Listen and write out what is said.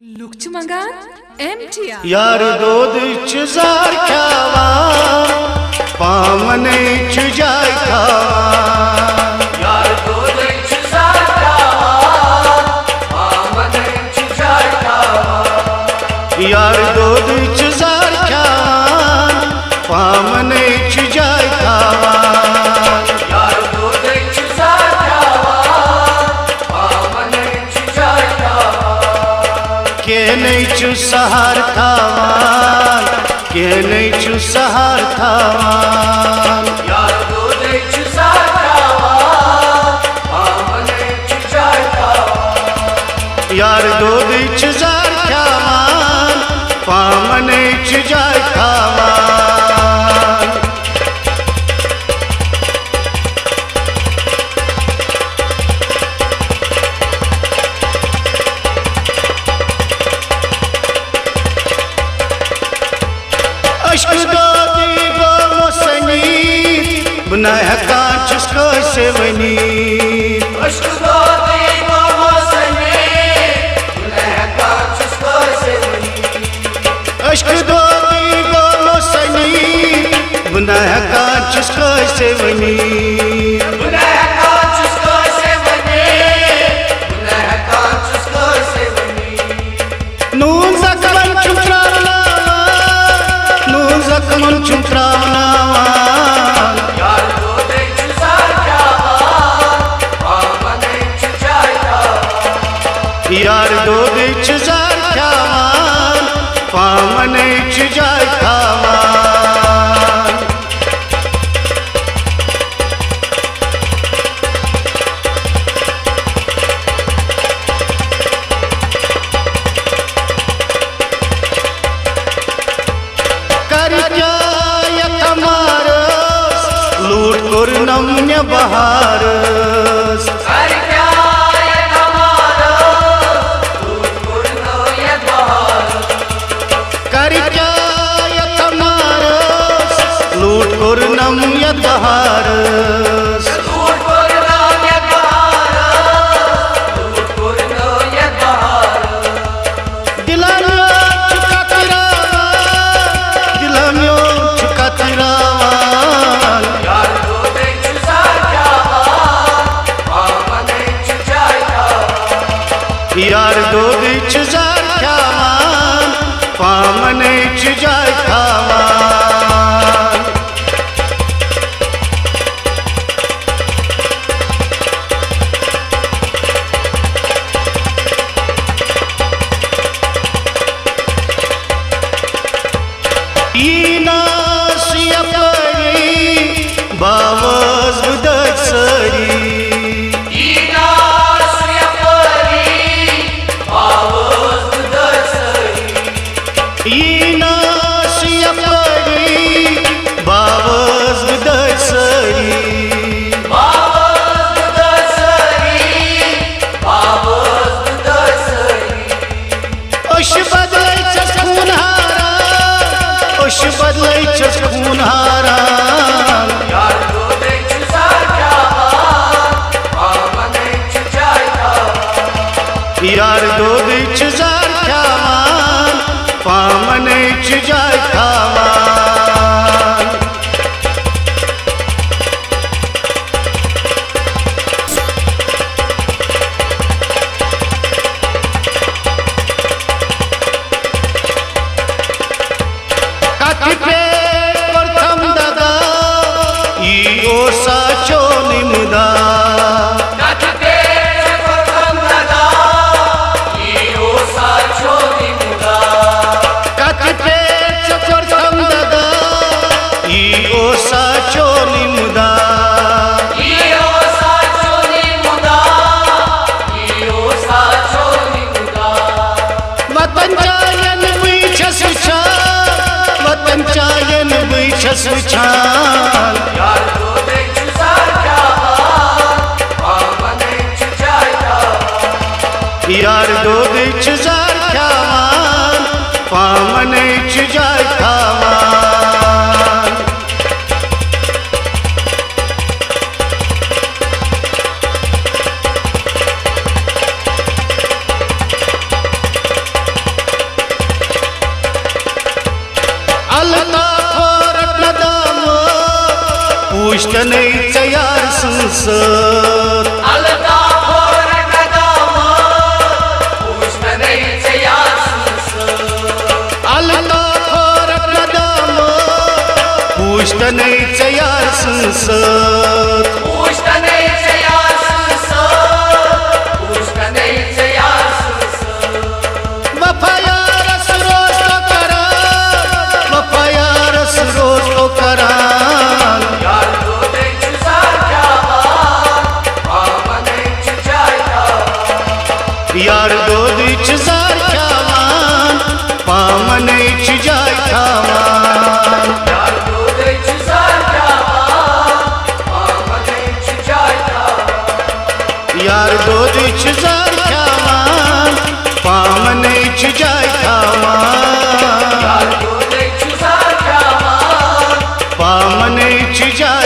Lukçu Mangan, MTR. यार दूध चुजार खावा पामने चुजाय खावा यार दूध चुजार खावा पामने चुजाय खावा यार दूध चुजार खावा पामने चुजाय खावा यार दूध चुजार खावा पामने चुजाय खावा के नहीं चु सहार खावा के नहीं चु सहार खावा यार दूध चुजार खावा पामने चुजाय खावा यार दूध चुजार खावा पामने चुजाय खावा अश्क दादी गो सनी बनाया कांच उसको सेवनी अश्क दादी गो सनी बनाया कांच उसको सेवनी अश्क दादी गो सनी बनाया कांच उसको सेवनी बनाया कांच उसको सेवनी बनाया कांच उसको सेवनी नून जखमन चुमरावना नून जखमन चुमरावना यार दूध चुजार खावा पामने चुजाय खावा यार दूध चुजार खावा पामने चुजाय खावा लूट कर नम्य बहारस कर क्या ये कमाल दूध गुरनो ये बहार कर क्या यतमारस लूट कर नम्य बहारस दूध गुरनो ये बहार दूध गुरनो ये बहार दिलाम्यो चुका तिरावा दिलाम्यो चुका तिरावा यार दूध चुजार खावा पामने चुजाय खावा यार दूध चुजार खावा पामने चुजाय खावा इनासिया परी बावज बुदत सरी ईना सुयपरी बावज दसरी इनासिया परी बावज बुदत सरी बावज दसरी बावज दसरी अश बदलायचंच खून हारा अश बदलायचंच खून हारा यार दूध चुजार खावा पामने चुजाय खावा यार दूध चुजार खावा पामने चुजाय खावा काठीपे प्रथम दादा ई ओसा चो निमुदा काठते प्रथम दादा ई ओसा छोरी मुदा काठीपे प्रथम दादा ई ओसा चो निमुदा ई ओसा छोरी मुदा ई ओसा छोरी मुदा वतन चायन बीछस उछाल वतन चायन बीछस उछाल यार दूध चुजार खावा पामने चुजाय खावा यार दूध चुजार खावा पामने चुजाय खावा पूछतनै यार संसद अल्ताफोर कदामत पूछतनै यार संसद अल्ताफोर कदामत पूछतनै यार संसद पूछतनै यार संसद पूछतनै यार संसद वफायार रोज तो करा वफायार रोज तो करा यार दो देख सारख्या पामनै जायता यार दोदीच सारख्या मान पामनै जाय खावान यार दो देख सारख्या पामनै जायता यार दोदीच सारख्या मान पामनै जाय खावान यार दो देख सारख्या पामनै जाय